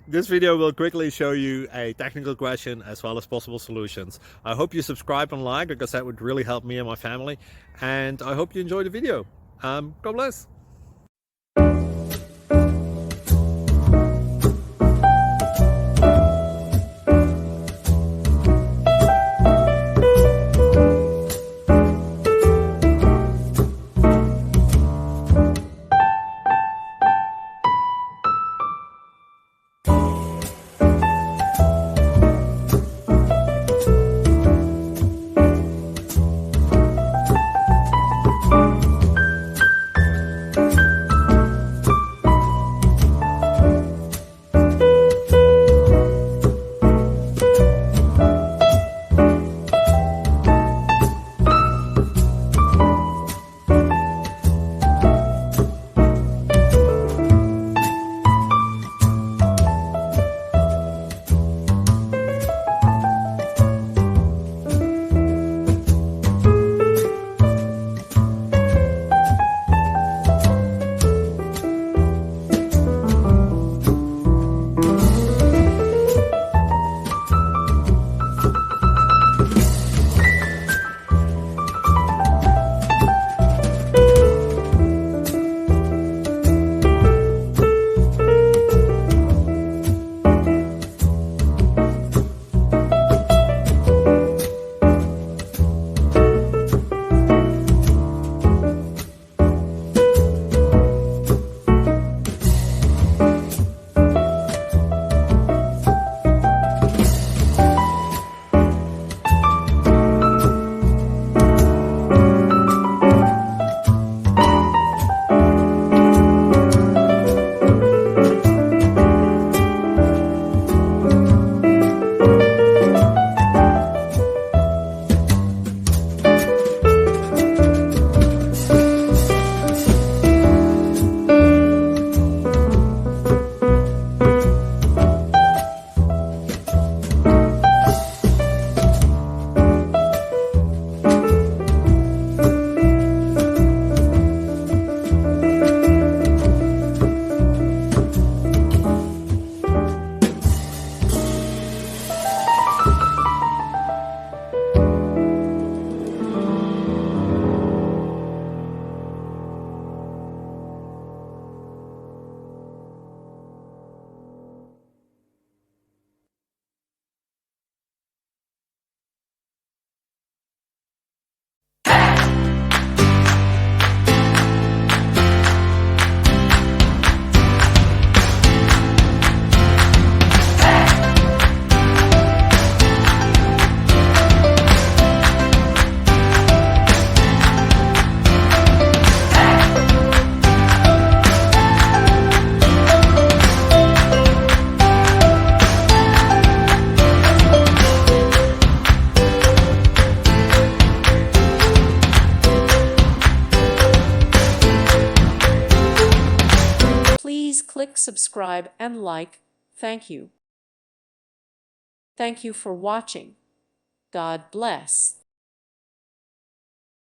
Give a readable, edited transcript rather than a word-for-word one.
This video will quickly show you a technical question as well as possible solutions. I hope you subscribe and like, because that would really help me and my family. And I hope you enjoy the video. God bless. Please click subscribe and like. Thank you. Thank you for watching. God bless.